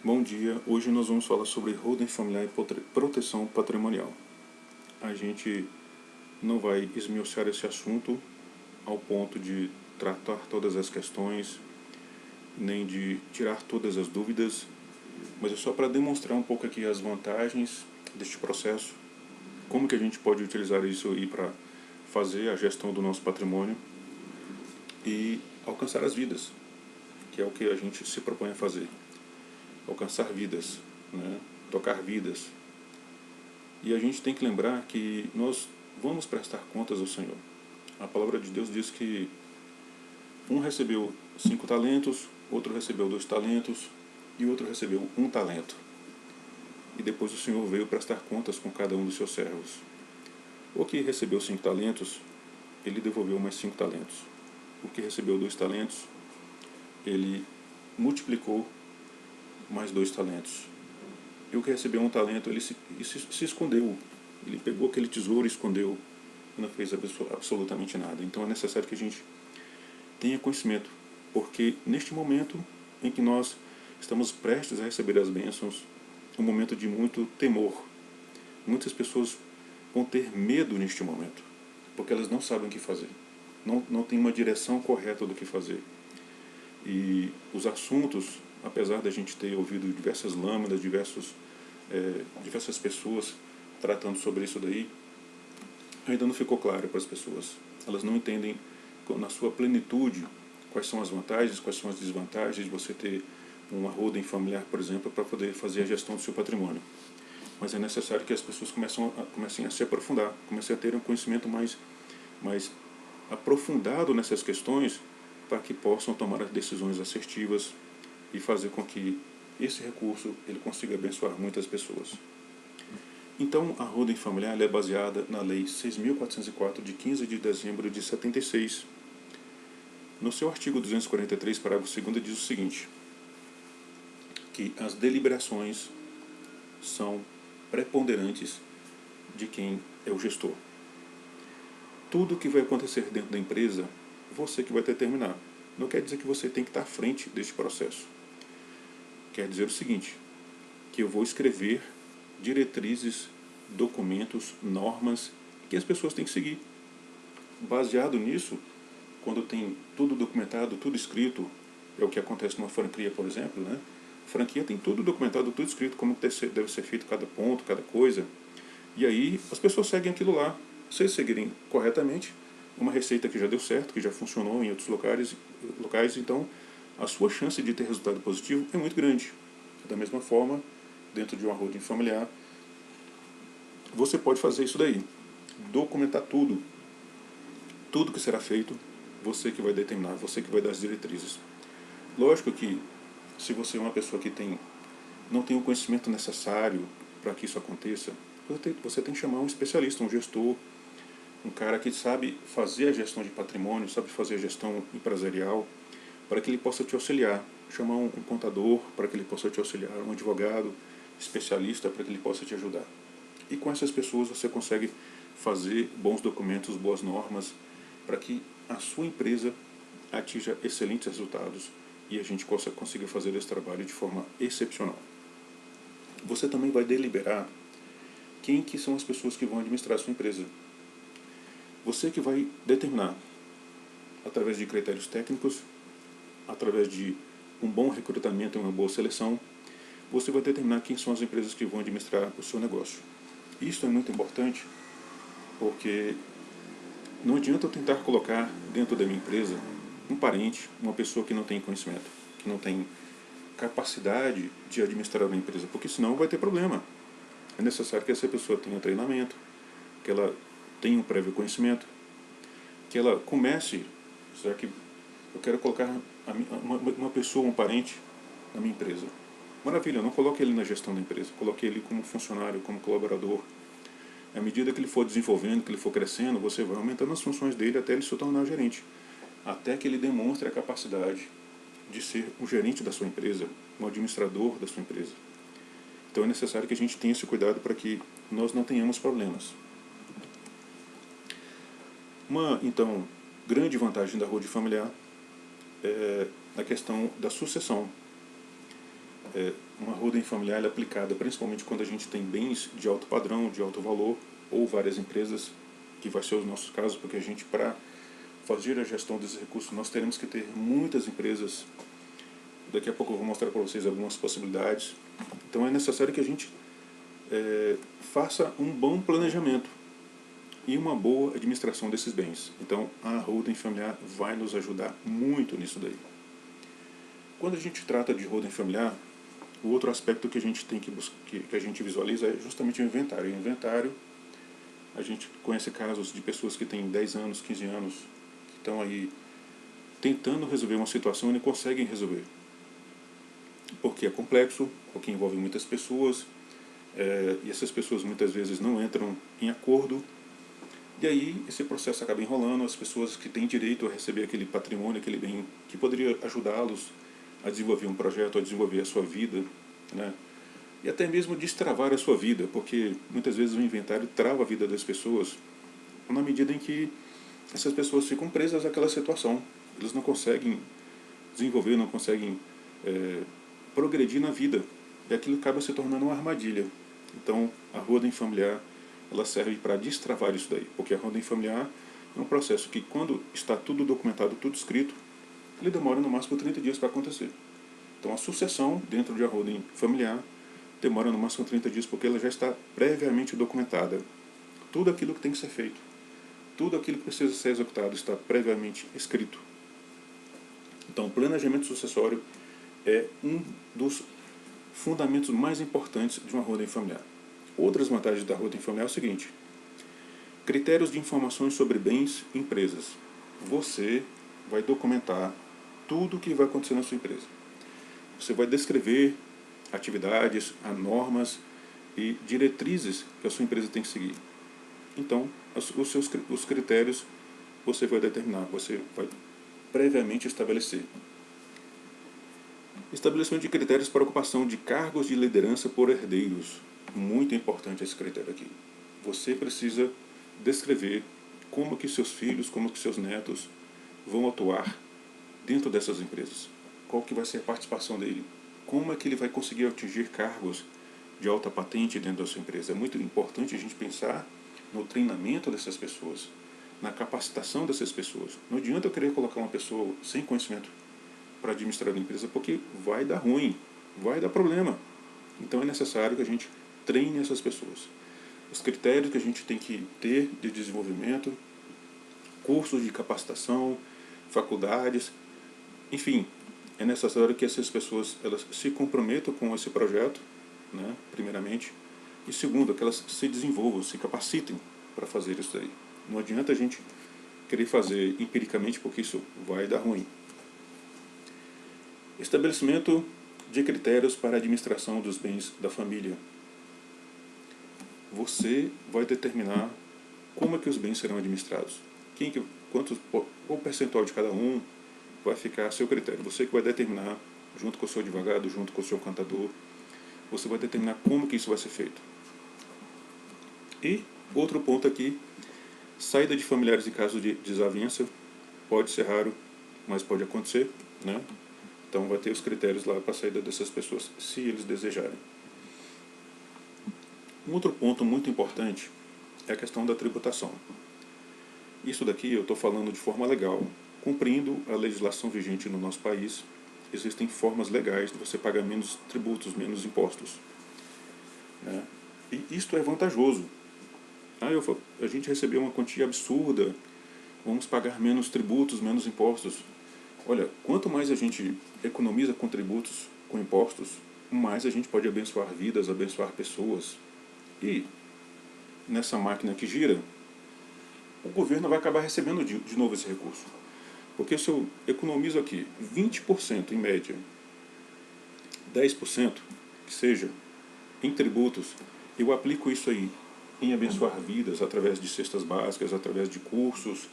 Bom dia, hoje nós vamos falar sobre holding familiar e proteção patrimonial. A gente não vai esmiuçar esse assunto ao ponto de tratar todas as questões, nem de tirar todas as dúvidas, mas é só para demonstrar um pouco aqui as vantagens deste processo, como que a gente pode utilizar isso aí para fazer a gestão do nosso patrimônio e alcançar as vidas, que é o que a gente se propõe a fazer. Alcançar vidas, né? Tocar vidas. E a gente tem que lembrar que nós vamos prestar contas ao Senhor. A palavra de Deus diz que um recebeu 5 talentos, outro recebeu 2 talentos e outro recebeu 1 talento. E depois o Senhor veio prestar contas com cada um dos seus servos. O que recebeu 5 talentos, ele devolveu mais 5 talentos. O que recebeu 2 talentos, ele multiplicou mais 2 talentos. E o que recebeu 1 talento, ele se escondeu. Ele pegou aquele tesouro e escondeu. E não fez absolutamente nada. Então é necessário que a gente tenha conhecimento. Porque neste momento em que nós estamos prestes a receber as bênçãos, é um momento de muito temor. Muitas pessoas vão ter medo neste momento. Porque elas não sabem o que fazer. Não tem uma direção correta do que fazer. E os assuntos, apesar da gente ter ouvido diversas lâminas, diversas pessoas tratando sobre isso daí, ainda não ficou claro para as pessoas. Elas não entendem na sua plenitude quais são as vantagens, quais são as desvantagens de você ter uma holding familiar, por exemplo, para poder fazer a gestão do seu patrimônio. Mas é necessário que as pessoas comecem a se aprofundar, comecem a ter um conhecimento mais aprofundado nessas questões, para que possam tomar as decisões assertivas e fazer com que esse recurso ele consiga abençoar muitas pessoas. Então, a holding familiar é baseada na Lei 6.404, de 15 de dezembro de 76. No seu artigo 243, parágrafo 2º, diz o seguinte, que as deliberações são preponderantes de quem é o gestor. Tudo que vai acontecer dentro da empresa, você que vai determinar. Não quer dizer que você tem que estar à frente deste processo. Quer dizer o seguinte, que eu vou escrever diretrizes, documentos, normas que as pessoas têm que seguir. Baseado nisso, quando tem tudo documentado, tudo escrito, é o que acontece numa franquia, por exemplo, né? Franquia tem tudo documentado, tudo escrito, como deve ser feito cada ponto, cada coisa. E aí as pessoas seguem aquilo lá. Se eles seguirem corretamente, uma receita que já deu certo, que já funcionou em outros locais, então a sua chance de ter resultado positivo é muito grande. Da mesma forma, dentro de uma holding familiar, você pode fazer isso daí. Documentar tudo. Tudo que será feito, você que vai determinar, você que vai dar as diretrizes. Lógico que, se você é uma pessoa que não tem o conhecimento necessário para que isso aconteça, você tem que chamar um especialista, um gestor, um cara que sabe fazer a gestão de patrimônio, sabe fazer a gestão empresarial, para que ele possa te auxiliar. Chamar um contador para que ele possa te auxiliar, um advogado especialista para que ele possa te ajudar. E com essas pessoas você consegue fazer bons documentos, boas normas, para que a sua empresa atinja excelentes resultados e a gente consiga fazer esse trabalho de forma excepcional. Você também vai deliberar quem que são as pessoas que vão administrar a sua empresa. Você que vai determinar, através de critérios técnicos, através de um bom recrutamento e uma boa seleção, você vai determinar quem são as empresas que vão administrar o seu negócio. Isso é muito importante, porque não adianta eu tentar colocar dentro da minha empresa um parente, uma pessoa que não tem conhecimento, que não tem capacidade de administrar uma empresa, porque senão vai ter problema. É necessário que essa pessoa tenha treinamento, que ela tenha um prévio conhecimento, que ela comece, será que eu quero colocar uma pessoa, um parente na minha empresa. Maravilha, não coloque ele na gestão da empresa, coloque ele como funcionário, como colaborador. À medida que ele for desenvolvendo, que ele for crescendo, você vai aumentando as funções dele até ele se tornar gerente. Até que ele demonstre a capacidade de ser um gerente da sua empresa, um administrador da sua empresa. Então é necessário que a gente tenha esse cuidado para que nós não tenhamos problemas. Uma, então, grande vantagem da holding familiar é a questão da sucessão. uma holding familiar é aplicada principalmente quando a gente tem bens de alto padrão, de alto valor, ou várias empresas, que vai ser os nossos casos, porque a gente, para fazer a gestão desses recursos, nós teremos que ter muitas empresas. Daqui a pouco eu vou mostrar para vocês algumas possibilidades. Então é necessário que a gente faça um bom planejamento e uma boa administração desses bens. Então a holding familiar vai nos ajudar muito nisso daí. Quando a gente trata de holding familiar, o outro aspecto que a gente tem que a gente visualiza é justamente o inventário. O inventário, a gente conhece casos de pessoas que têm 10 anos, 15 anos, que estão aí tentando resolver uma situação e não conseguem resolver. Porque é complexo, porque envolve muitas pessoas, e essas pessoas muitas vezes não entram em acordo, e aí esse processo acaba enrolando. As pessoas que têm direito a receber aquele patrimônio, aquele bem que poderia ajudá-los a desenvolver um projeto, a desenvolver a sua vida, né? E até mesmo destravar a sua vida, porque muitas vezes o inventário trava a vida das pessoas na medida em que essas pessoas ficam presas àquela situação. Eles não conseguem desenvolver, não conseguem progredir na vida, e aquilo acaba se tornando uma armadilha. Então a holding familiar, ela serve para destravar isso daí, porque a holding familiar é um processo que, quando está tudo documentado, tudo escrito, ele demora no máximo 30 dias para acontecer. Então a sucessão dentro de a holding familiar demora no máximo 30 dias, porque ela já está previamente documentada. Tudo aquilo que tem que ser feito, tudo aquilo que precisa ser executado está previamente escrito. Então o planejamento sucessório é um dos fundamentos mais importantes de uma holding familiar. Outras vantagens da holding familiar é o seguinte: critérios de informações sobre bens e empresas. Você vai documentar tudo o que vai acontecer na sua empresa. Você vai descrever atividades, normas e diretrizes que a sua empresa tem que seguir. Então, os critérios você vai determinar, você vai previamente estabelecer. Estabelecimento de critérios para ocupação de cargos de liderança por herdeiros. Muito importante esse critério aqui. Você precisa descrever como que seus filhos, como que seus netos vão atuar dentro dessas empresas. Qual que vai ser a participação dele? Como é que ele vai conseguir atingir cargos de alta patente dentro da sua empresa? É muito importante a gente pensar no treinamento dessas pessoas, na capacitação dessas pessoas. Não adianta eu querer colocar uma pessoa sem conhecimento para administrar a empresa, porque vai dar ruim, vai dar problema. Então é necessário que a gente treine essas pessoas. Os critérios que a gente tem que ter de desenvolvimento, cursos de capacitação, faculdades, enfim, é necessário que essas pessoas elas se comprometam com esse projeto, né, primeiramente, e segundo, que elas se desenvolvam, se capacitem para fazer isso daí. Não adianta a gente querer fazer empiricamente, porque isso vai dar ruim. Estabelecimento de critérios para a administração dos bens da família. Você vai determinar como é que os bens serão administrados. Qual percentual de cada um vai ficar a seu critério. Você que vai determinar, junto com o seu advogado, junto com o seu contador, você vai determinar como que isso vai ser feito. E outro ponto aqui, saída de familiares em caso de desavença. Pode ser raro, mas pode acontecer, né? Então vai ter os critérios lá para a saída dessas pessoas, se eles desejarem. Um outro ponto muito importante é a questão da tributação. Isso daqui eu estou falando de forma legal. Cumprindo a legislação vigente no nosso país, existem formas legais de você pagar menos tributos, menos impostos, né? E isto é vantajoso. A gente recebeu uma quantia absurda, vamos pagar menos tributos, menos impostos. Olha, quanto mais a gente economiza com tributos, com impostos, mais a gente pode abençoar vidas, abençoar pessoas. E nessa máquina que gira, o governo vai acabar recebendo de novo esse recurso. Porque se eu economizo aqui 20% em média, 10% que seja, em tributos, eu aplico isso aí em abençoar vidas através de cestas básicas, através de cursos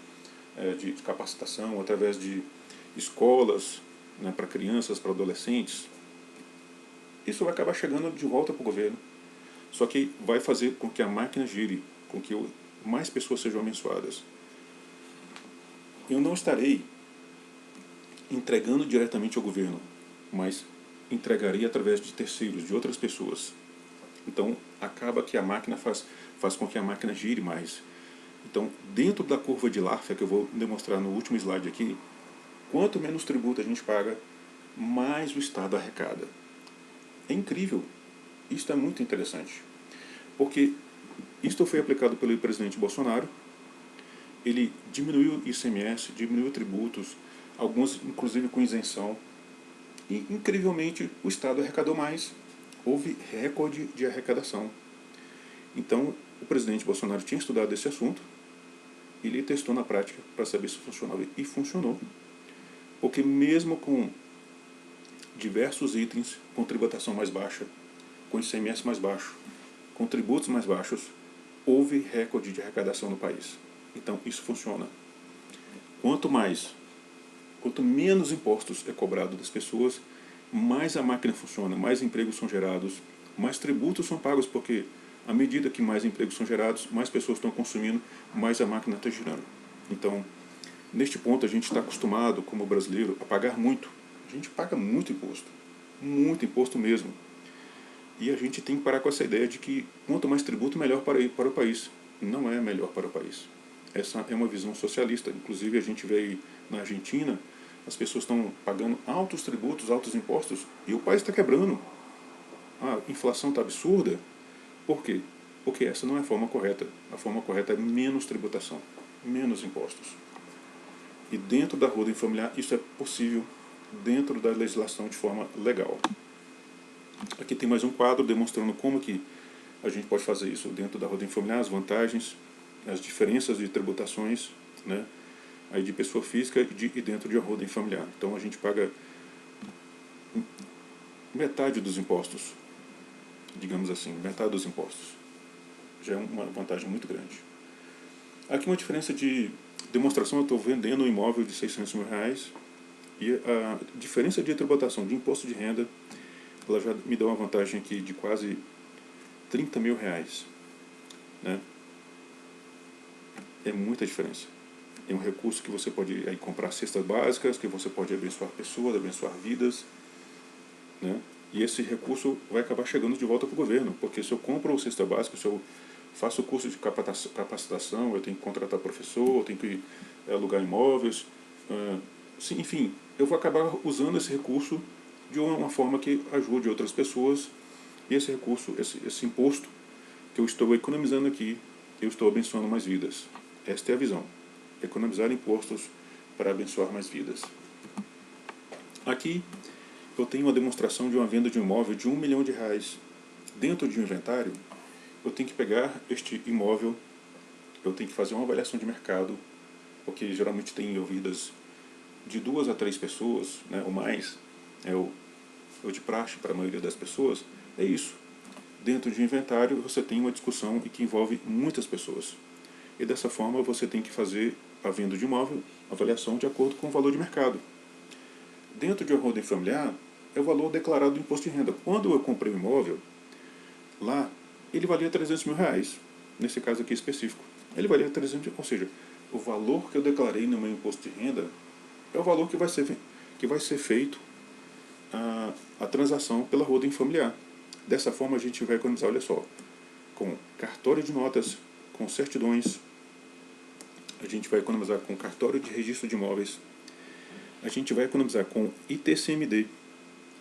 de capacitação, através de escolas, né, para crianças, para adolescentes. Isso vai acabar chegando de volta para o governo. Só que vai fazer com que a máquina gire, com que mais pessoas sejam abençoadas. Eu não estarei entregando diretamente ao governo, mas entregaria através de terceiros, de outras pessoas. Então, acaba que a máquina faz com que a máquina gire mais. Então, dentro da curva de Laffer, que eu vou demonstrar no último slide aqui, quanto menos tributo a gente paga, mais o Estado arrecada. É incrível. Isso é muito interessante. Porque isto foi aplicado pelo presidente Bolsonaro. Ele diminuiu o ICMS, diminuiu tributos, alguns inclusive com isenção. E, incrivelmente, o Estado arrecadou mais. Houve recorde de arrecadação. Então, o presidente Bolsonaro tinha estudado esse assunto, ele testou na prática para saber se funcionava, e funcionou. Porque mesmo com diversos itens com tributação mais baixa, com ICMS mais baixo, com tributos mais baixos, houve recorde de arrecadação no país. Então, isso funciona. Quanto menos impostos é cobrado das pessoas, mais a máquina funciona, mais empregos são gerados, mais tributos são pagos, porque à medida que mais empregos são gerados, mais pessoas estão consumindo, mais a máquina está girando. Então, neste ponto, a gente está acostumado, como brasileiro, a pagar muito. A gente paga muito imposto mesmo. E a gente tem que parar com essa ideia de que quanto mais tributo, melhor para o país. Não é melhor para o país. Essa é uma visão socialista. Inclusive, a gente vê aí na Argentina, as pessoas estão pagando altos tributos, altos impostos, e o país está quebrando. A inflação está absurda. Por quê? Porque essa não é a forma correta. A forma correta é menos tributação, menos impostos. E dentro da holding familiar isso é possível dentro da legislação de forma legal. Aqui tem mais um quadro demonstrando como que a gente pode fazer isso dentro da holding familiar, as vantagens, as diferenças de tributações, né, aí de pessoa física e dentro de uma holding familiar. Então a gente paga metade dos impostos, digamos assim, metade dos impostos. Já é uma vantagem muito grande. Aqui uma diferença de demonstração, eu estou vendendo um imóvel de R$600 mil, e a diferença de tributação de imposto de renda, ela já me dá uma vantagem aqui de quase R$30 mil, né? É muita diferença. É um recurso que você pode aí comprar cestas básicas, que você pode abençoar pessoas, abençoar vidas, né? E esse recurso vai acabar chegando de volta para o governo, porque se eu compro cesta básica, se eu faço o curso de capacitação, eu tenho que contratar professor, eu tenho que alugar imóveis, enfim, eu vou acabar usando esse recurso de uma forma que ajude outras pessoas, e esse recurso, esse imposto que eu estou economizando aqui, eu estou abençoando mais vidas. Esta é a visão, economizar impostos para abençoar mais vidas. Aqui eu tenho uma demonstração de uma venda de um imóvel de R$1 milhão. Dentro de um inventário, eu tenho que pegar este imóvel, eu tenho que fazer uma avaliação de mercado, porque geralmente tem envolvidas de 2 a 3 pessoas, né, ou mais, é o de praxe para a maioria das pessoas, é isso. Dentro de um inventário você tem uma discussão e que envolve muitas pessoas. E dessa forma você tem que fazer a venda de imóvel, avaliação de acordo com o valor de mercado. Dentro de uma holding familiar, é o valor declarado do imposto de renda. Quando eu comprei o imóvel, lá, ele valia R$300 mil, nesse caso aqui específico. Ele valia 300 mil, ou seja, o valor que eu declarei no meu imposto de renda é o valor que vai ser feito a transação pela holding familiar. Dessa forma a gente vai economizar, olha só, com cartório de notas, com certidões, a gente vai economizar com cartório de registro de imóveis, a gente vai economizar com ITCMD,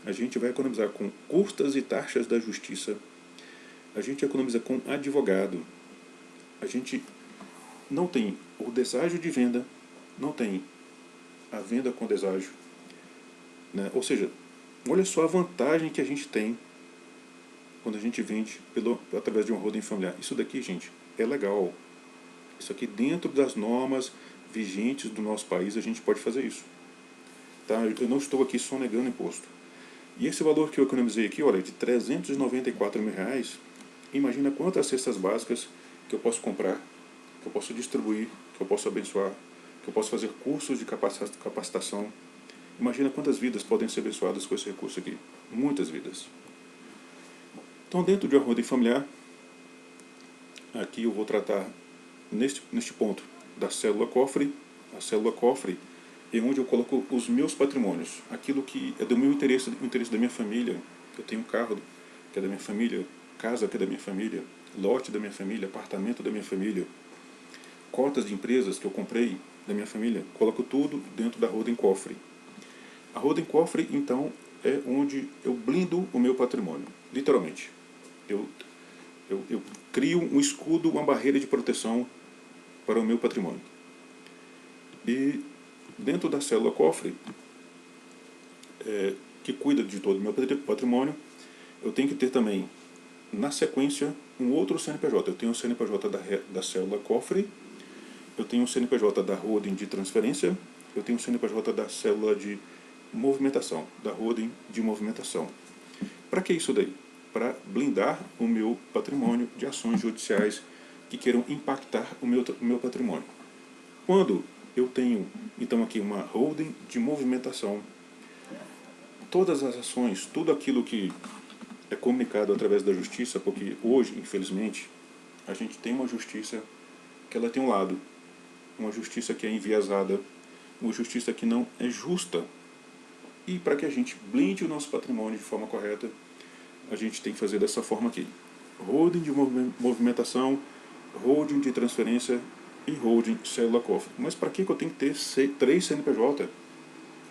a gente vai economizar com custas e taxas da justiça, a gente economiza com advogado, a gente não tem o deságio de venda, não tem a venda com deságio, né? Ou seja, olha só a vantagem que a gente tem quando a gente vende através de uma holding familiar. Isso daqui, gente, é legal. Isso aqui dentro das normas vigentes do nosso país a gente pode fazer isso. Tá? Eu não estou aqui sonegando imposto. E esse valor que eu economizei aqui, olha, de R$394 mil, imagina quantas cestas básicas que eu posso comprar, que eu posso distribuir, que eu posso abençoar, que eu posso fazer cursos de capacitação. Imagina quantas vidas podem ser abençoadas com esse recurso aqui. Muitas vidas. Então, dentro de uma holding familiar, aqui eu vou tratar neste ponto da célula cofre. A célula cofre é onde eu coloco os meus patrimônios, aquilo que é do meu interesse, do interesse da minha família. Eu tenho um carro que é da minha família, casa que é da minha família, lote da minha família, apartamento da minha família, cotas de empresas que eu comprei da minha família, coloco tudo dentro da holding cofre. A holding cofre, então, é onde eu blindo o meu patrimônio, literalmente. Eu crio um escudo, uma barreira de proteção para o meu patrimônio. E dentro da célula cofre, que cuida de todo o meu patrimônio, eu tenho que ter também, na sequência, um outro CNPJ. Eu tenho o CNPJ da célula cofre, eu tenho o CNPJ da holding de transferência, eu tenho o CNPJ da célula de movimentação, da holding de movimentação. Para que isso daí? Para blindar o meu patrimônio de ações judiciais que queiram impactar o meu patrimônio. Quando eu tenho, então, aqui uma holding de movimentação, todas as ações, tudo aquilo que é comunicado através da justiça, porque hoje, infelizmente, a gente tem uma justiça que ela tem um lado, uma justiça que é enviesada, uma justiça que não é justa. E para que a gente blinde o nosso patrimônio de forma correta, a gente tem que fazer dessa forma aqui. Holding de movimentação, holding de transferência e holding célula cofre. Mas para que eu tenho que ter 3 CNPJ?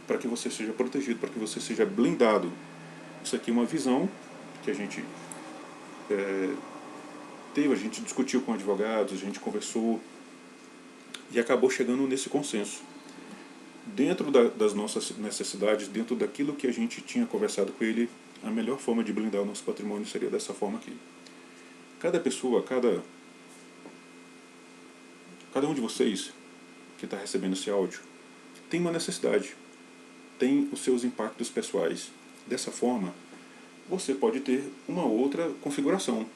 Para que você seja protegido, para que você seja blindado. Isso aqui é uma visão que a gente teve, a gente discutiu com advogados, a gente conversou e acabou chegando nesse consenso. Dentro das nossas necessidades, dentro daquilo que a gente tinha conversado com ele, a melhor forma de blindar o nosso patrimônio seria dessa forma aqui. Cada pessoa, cada um de vocês que está recebendo esse áudio tem uma necessidade, tem os seus impactos pessoais. Dessa forma, você pode ter uma outra configuração.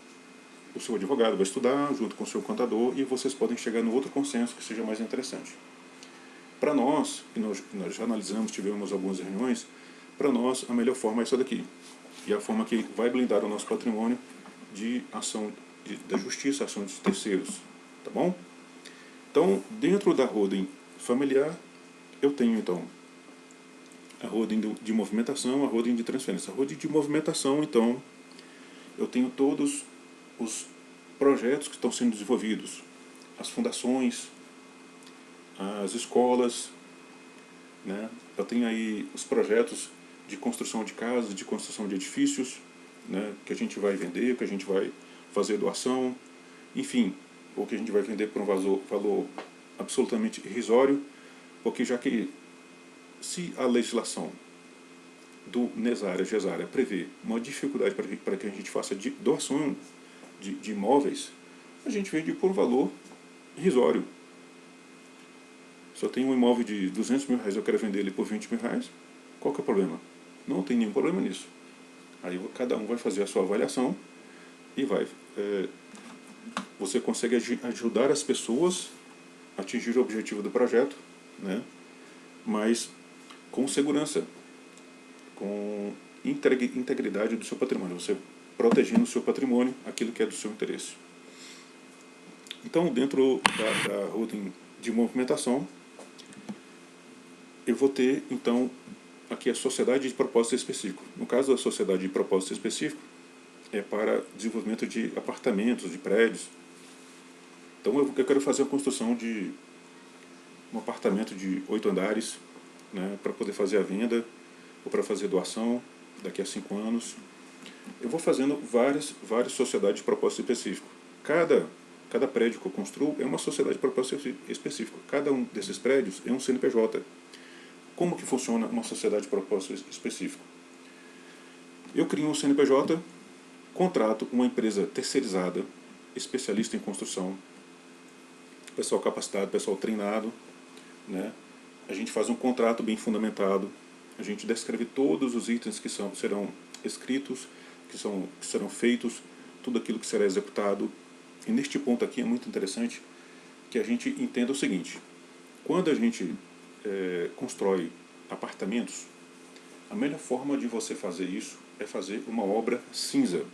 O seu advogado vai estudar junto com o seu contador e vocês podem chegar no outro consenso que seja mais interessante. Para nós, que nós já analisamos, tivemos algumas reuniões, para nós a melhor forma é essa daqui. E a forma que vai blindar o nosso patrimônio de ação da justiça, ação de terceiros. Tá bom? Então, dentro da holding familiar, eu tenho então a holding de movimentação, a holding de transferência. A holding de movimentação, então, eu tenho todos os projetos que estão sendo desenvolvidos, as fundações, as escolas, né? Eu tenho aí os projetos de construção de casas, de construção de edifícios, né? Que a gente vai vender, que a gente vai fazer doação, enfim, ou que a gente vai vender por um valor absolutamente irrisório, porque já que se a legislação do NESARA, GESARA, prevê uma dificuldade para que a gente faça doação de imóveis, a gente vende por um valor irrisório. Se eu tenho um imóvel de 200 mil reais, eu quero vender ele por 20 mil reais, qual que é o problema? Não tem nenhum problema nisso. Aí cada um vai fazer a sua avaliação e você consegue ajudar as pessoas a atingir o objetivo do projeto, né? Mas com segurança, com integridade do seu patrimônio, você protegendo o seu patrimônio, aquilo que é do seu interesse. Então, dentro da holding de movimentação, eu vou ter, então, aqui a sociedade de propósito específico. No caso da sociedade de propósito específico, é para desenvolvimento de apartamentos, de prédios. Então, eu quero fazer a construção de um apartamento de 8 andares, né, para poder fazer a venda ou para fazer doação daqui a 5 anos. Eu vou fazendo várias sociedades de propósito específico. Cada prédio que eu construo é uma sociedade de propósito específico. Cada um desses prédios é um CNPJ. Como que funciona uma sociedade de propósito específico? Eu crio um CNPJ, contrato uma empresa terceirizada, especialista em construção, pessoal capacitado, pessoal treinado, né? A gente faz um contrato bem fundamentado, a gente descreve todos os itens que serão escritos, que serão feitos, tudo aquilo que será executado. E neste ponto aqui é muito interessante que a gente entenda o seguinte: quando a gente constrói apartamentos, a melhor forma de você fazer isso é fazer uma obra cinza.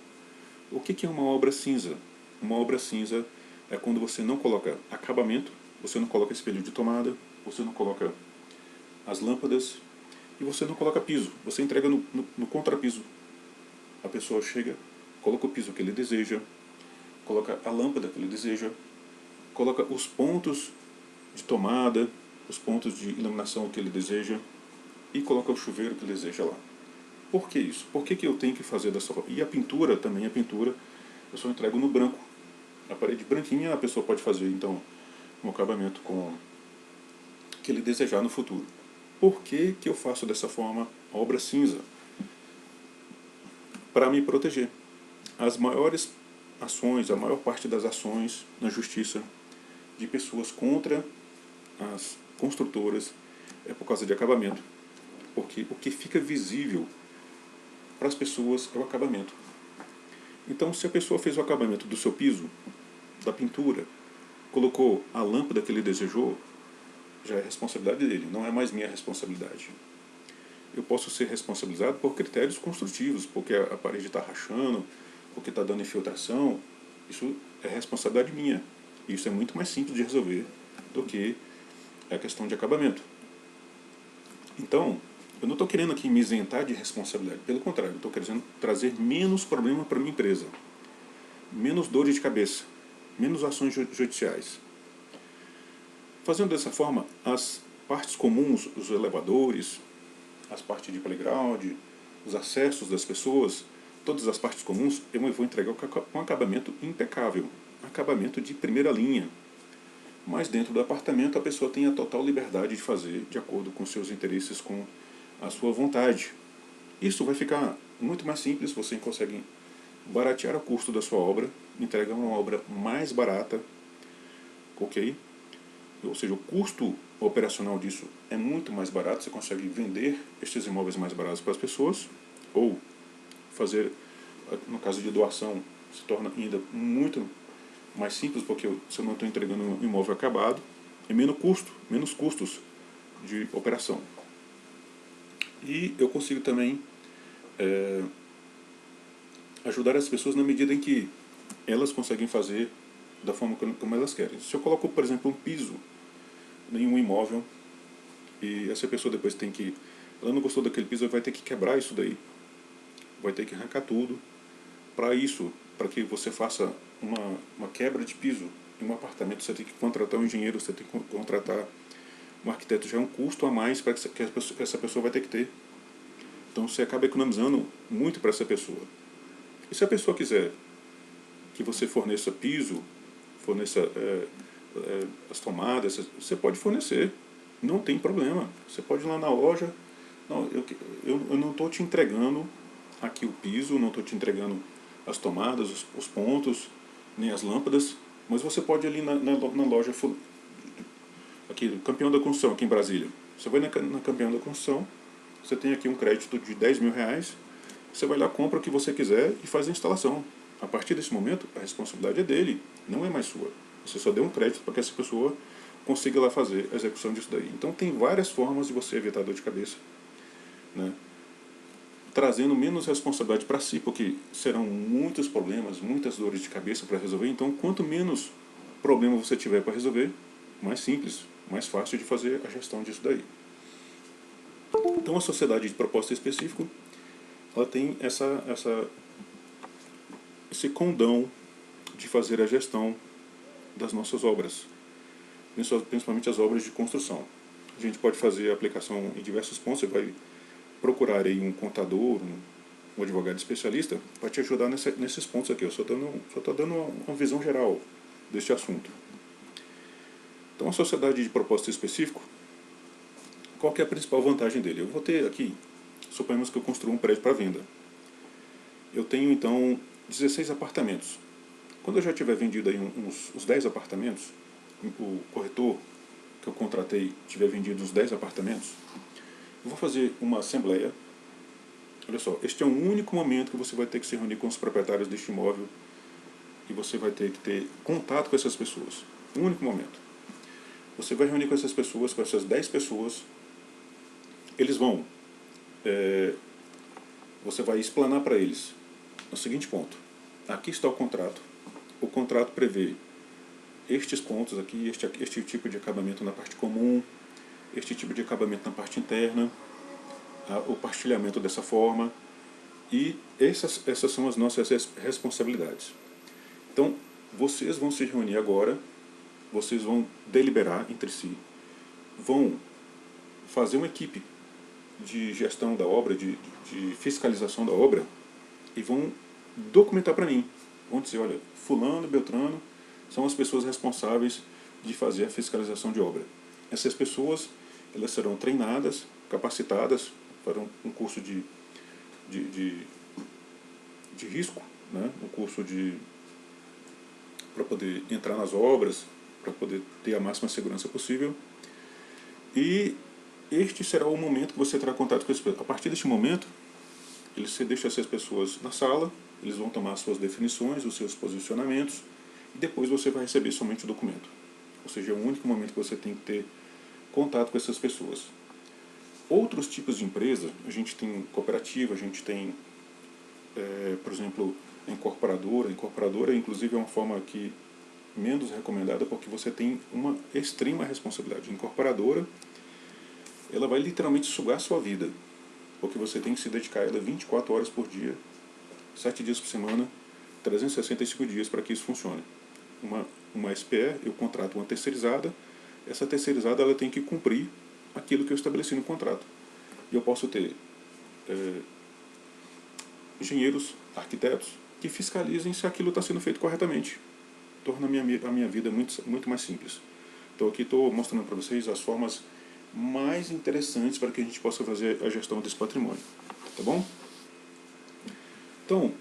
O que é uma obra cinza? Uma obra cinza é quando você não coloca acabamento, você não coloca espelho de tomada, você não coloca as lâmpadas, e você não coloca piso, você entrega no contrapiso. A pessoa chega, coloca o piso que ele deseja, coloca a lâmpada que ele deseja, coloca os pontos de tomada, os pontos de iluminação que ele deseja, e coloca o chuveiro que ele deseja lá. Por que isso? Por que eu tenho que fazer dessa forma? E a pintura também, a pintura, eu só entrego no branco. A parede branquinha a pessoa pode fazer, então, um acabamento com que ele desejar no futuro. Por que eu faço dessa forma a obra cinza? Para me proteger. As maiores ações, a maior parte das ações na justiça de pessoas contra as construtoras é por causa de acabamento. Porque o que fica visível para as pessoas é o acabamento. Então, se a pessoa fez o acabamento do seu piso, da pintura, colocou a lâmpada que ele desejou, já é responsabilidade dele, não é mais minha responsabilidade. Eu posso ser responsabilizado por critérios construtivos, porque a parede está rachando, porque está dando infiltração. Isso é responsabilidade minha. E isso é muito mais simples de resolver do que a questão de acabamento. Então, eu não estou querendo aqui me isentar de responsabilidade. Pelo contrário, eu estou querendo trazer menos problema para a minha empresa. Menos dores de cabeça. Menos ações judiciais. Fazendo dessa forma, as partes comuns, os elevadores, as partes de playground, os acessos das pessoas, todas as partes comuns, eu vou entregar com acabamento impecável. Acabamento de primeira linha. Mas dentro do apartamento a pessoa tem a total liberdade de fazer de acordo com seus interesses, com a sua vontade. Isso vai ficar muito mais simples, você consegue baratear o custo da sua obra, entregar uma obra mais barata, ok? Ou seja, o custo operacional disso é muito mais barato, você consegue vender estes imóveis mais baratos para as pessoas, ou fazer, no caso de doação, se torna ainda muito mais simples, porque se eu não estou entregando um imóvel acabado, é menos custos de operação. E eu consigo também ajudar as pessoas na medida em que elas conseguem fazer da forma como elas querem. Se eu coloco, por exemplo, um piso em um imóvel e essa pessoa depois tem que, ela não gostou daquele piso, vai ter que quebrar isso daí, vai ter que arrancar tudo. Para que você faça uma quebra de piso em um apartamento, você tem que contratar um engenheiro, você tem que contratar um arquiteto, já é um custo a mais para que essa pessoa vai ter que ter. Então você acaba economizando muito para essa pessoa. E se a pessoa quiser que você forneça piso, forneça as tomadas, você pode fornecer, não tem problema. Você pode ir lá na loja, não, eu não estou te entregando aqui o piso, não estou te entregando as tomadas, os pontos, nem as lâmpadas, mas você pode ir ali na loja aqui, Campeão da Construção, aqui em Brasília. Você vai na Campeão da Construção, você tem aqui um crédito de R$ 10.000, você vai lá, compra o que você quiser e faz a instalação. A partir desse momento, a responsabilidade é dele, não é mais sua. Você só deu um crédito para que essa pessoa consiga lá fazer a execução disso daí. Então tem várias formas de você evitar dor de cabeça, né? Trazendo menos responsabilidade para si, porque serão muitos problemas, muitas dores de cabeça para resolver. Então, quanto menos problema você tiver para resolver, mais simples, mais fácil de fazer a gestão disso daí. Então, a sociedade de propósito específico, ela tem esse condão de fazer a gestão das nossas obras, principalmente as obras de construção. A gente pode fazer a aplicação em diversos pontos. Você vai procurar aí um contador, um advogado especialista para te ajudar nesses pontos aqui. Eu só estou dando uma visão geral deste assunto. Então, a sociedade de propósito específico, qual que é a principal vantagem dele? Eu vou ter aqui, suponhamos que eu construo um prédio para venda. Eu tenho, então, 16 apartamentos. Quando eu já tiver vendido aí uns 10 apartamentos, o corretor que eu contratei tiver vendido uns 10 apartamentos, eu vou fazer uma assembleia. Olha só, este é o único momento que você vai ter que se reunir com os proprietários deste imóvel e você vai ter que ter contato com essas pessoas. O único momento. Você vai reunir com essas pessoas, com essas 10 pessoas, eles vão, você vai explanar para eles o seguinte ponto: aqui está o contrato prevê estes pontos aqui, este tipo de acabamento na parte comum, este tipo de acabamento na parte interna, o partilhamento dessa forma, e essas são as nossas responsabilidades. Então, vocês vão se reunir agora, vocês vão deliberar entre si, vão fazer uma equipe de gestão da obra, de fiscalização da obra, e vão documentar para mim. Vão dizer, olha, fulano, beltrano, são as pessoas responsáveis de fazer a fiscalização de obra. Essas pessoas, elas serão treinadas, capacitadas, farão um curso de risco, né? Um curso para poder entrar nas obras, para poder ter a máxima segurança possível. E este será o momento que você terá contato com as pessoas. A partir deste momento, você deixa essas pessoas na sala, eles vão tomar as suas definições, os seus posicionamentos, e depois você vai receber somente o documento. Ou seja, é o único momento que você tem que ter contato com essas pessoas. Outros tipos de empresa, a gente tem cooperativa, a gente tem, por exemplo, a incorporadora. A incorporadora, inclusive, é uma forma que menos recomendada, porque você tem uma extrema responsabilidade. A incorporadora, ela vai literalmente sugar a sua vida, porque você tem que se dedicar a ela 24 horas por dia, 7 dias por semana, 365 dias para que isso funcione. Uma SPE, eu contrato uma terceirizada, essa terceirizada ela tem que cumprir aquilo que eu estabeleci no contrato. E eu posso ter engenheiros, arquitetos, que fiscalizem se aquilo está sendo feito corretamente. Torna a minha vida muito mais simples. Então aqui estou mostrando para vocês as formas mais interessantes para que a gente possa fazer a gestão desse patrimônio. Tá bom? Então,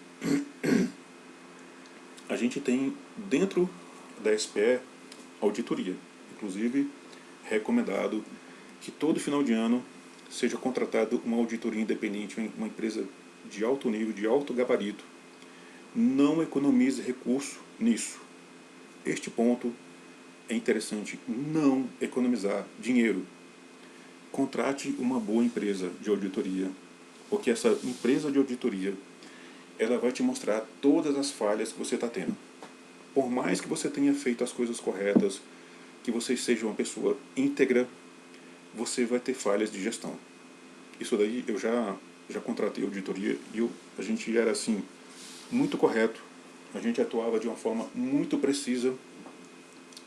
a gente tem dentro da SPE auditoria. Inclusive, recomendado que todo final de ano seja contratado uma auditoria independente, uma empresa de alto nível, de alto gabarito. Não economize recurso nisso. Este ponto é interessante, não economizar dinheiro. Contrate uma boa empresa de auditoria, porque essa empresa de auditoria ela vai te mostrar todas as falhas que você está tendo. Por mais que você tenha feito as coisas corretas, que você seja uma pessoa íntegra, você vai ter falhas de gestão. Isso daí eu já contratei auditoria e a gente era assim, muito correto, a gente atuava de uma forma muito precisa,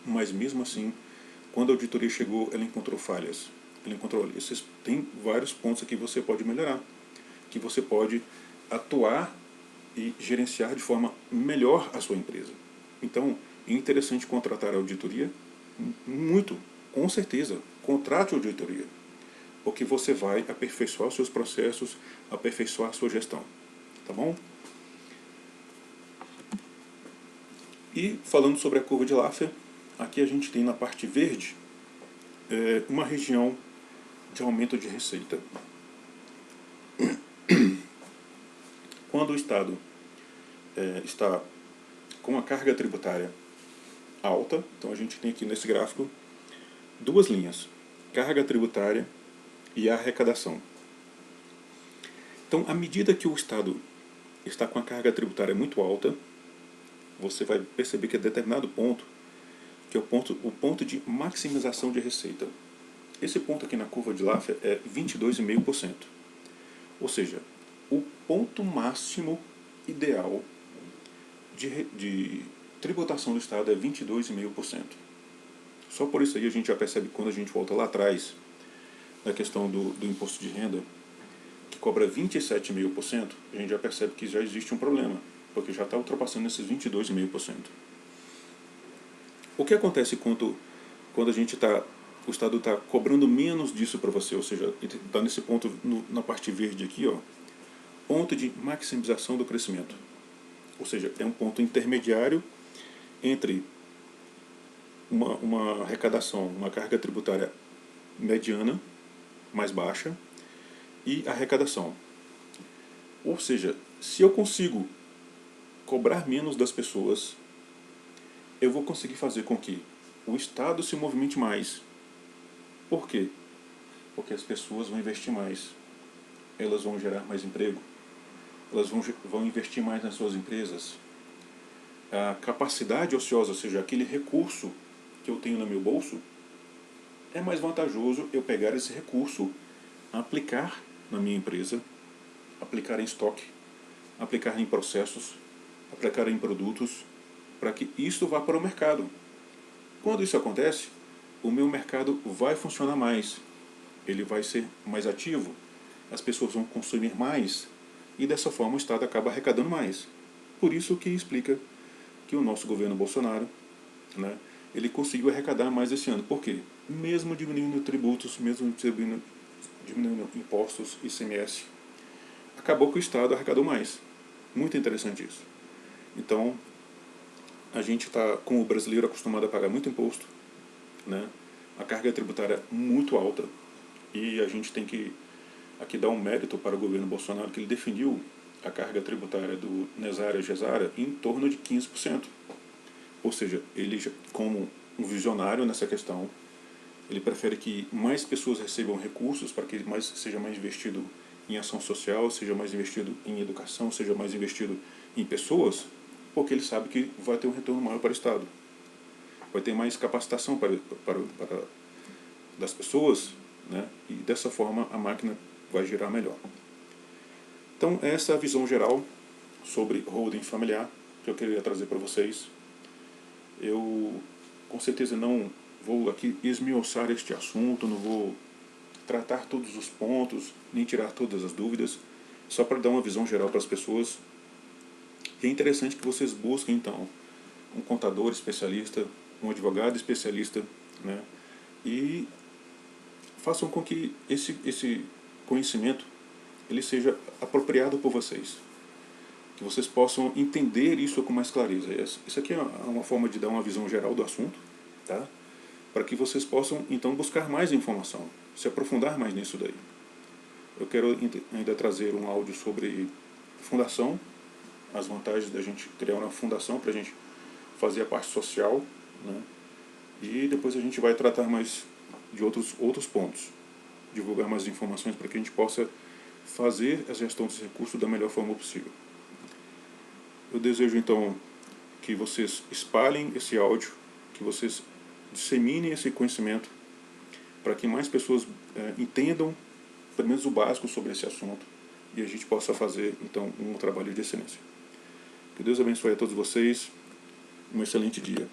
mas mesmo assim, quando a auditoria chegou, ela encontrou falhas. Ela encontrou, tem vários pontos aqui que você pode melhorar, que você pode atuar e gerenciar de forma melhor a sua empresa. Então, é interessante contratar a auditoria? Muito, com certeza. Contrate a auditoria, porque você vai aperfeiçoar os seus processos, aperfeiçoar a sua gestão. Tá bom? E falando sobre a curva de Laffer, aqui a gente tem na parte verde uma região de aumento de receita. Quando o Estado está com a carga tributária alta, então a gente tem aqui nesse gráfico duas linhas, carga tributária e arrecadação. Então, à medida que o Estado está com a carga tributária muito alta, você vai perceber que a determinado ponto, que é o ponto de maximização de receita. Esse ponto aqui na curva de Laffer é 22,5%. Ou seja, o ponto máximo ideal de tributação do Estado é 22,5%. Só por isso aí a gente já percebe, quando a gente volta lá atrás, na questão do imposto de renda, que cobra 27,5%, a gente já percebe que já existe um problema, porque já está ultrapassando esses 22,5%. O que acontece quando o Estado está cobrando menos disso para você, ou seja, está nesse ponto na parte verde aqui, ó, ponto de maximização do crescimento. Ou seja, é um ponto intermediário entre uma arrecadação, uma carga tributária mediana, mais baixa, e arrecadação. Ou seja, se eu consigo cobrar menos das pessoas, eu vou conseguir fazer com que o Estado se movimente mais. Por quê? Porque as pessoas vão investir mais, elas vão gerar mais emprego, elas vão investir mais nas suas empresas. A capacidade ociosa, ou seja, aquele recurso que eu tenho no meu bolso, é mais vantajoso eu pegar esse recurso, aplicar na minha empresa, aplicar em estoque, aplicar em processos, aplicar em produtos, para que isso vá para o mercado. Quando isso acontece, o meu mercado vai funcionar mais, ele vai ser mais ativo, as pessoas vão consumir mais e dessa forma o Estado acaba arrecadando mais. Por isso que explica que o nosso governo Bolsonaro, né, ele conseguiu arrecadar mais esse ano. Por quê? Mesmo diminuindo tributos, mesmo diminuindo impostos, ICMS, acabou que o Estado arrecadou mais. Muito interessante isso. Então, a gente está, como o brasileiro, acostumado a pagar muito imposto, né? A carga tributária é muito alta e a gente tem que aqui dar um mérito para o governo Bolsonaro, que ele definiu a carga tributária do Nesária e Gesária em torno de 15%. Ou seja, ele, como um visionário nessa questão, ele prefere que mais pessoas recebam recursos para que seja mais investido em ação social, seja mais investido em educação, seja mais investido em pessoas, porque ele sabe que vai ter um retorno maior para o Estado. Vai ter mais capacitação para das pessoas, né? E dessa forma a máquina vai girar melhor. Então essa é a visão geral sobre holding familiar que eu queria trazer para vocês. Eu com certeza não vou aqui esmiuçar este assunto, não vou tratar todos os pontos, nem tirar todas as dúvidas, só para dar uma visão geral para as pessoas. E é interessante que vocês busquem então um contador especialista, um advogado especialista, né? E façam com que esse conhecimento ele seja apropriado por vocês, que vocês possam entender isso com mais clareza. Isso aqui é uma forma de dar uma visão geral do assunto, tá? Para que vocês possam então buscar mais informação, se aprofundar mais nisso daí. Eu quero ainda trazer um áudio sobre fundação, as vantagens da gente criar uma fundação para a gente fazer a parte social, né? E depois a gente vai tratar mais de outros pontos, divulgar mais informações para que a gente possa fazer a gestão dos recursos da melhor forma possível. Eu desejo então que vocês espalhem esse áudio, que vocês disseminem esse conhecimento para que mais pessoas entendam pelo menos o básico sobre esse assunto e a gente possa fazer então um trabalho de excelência. Que Deus abençoe a todos vocês, um excelente dia.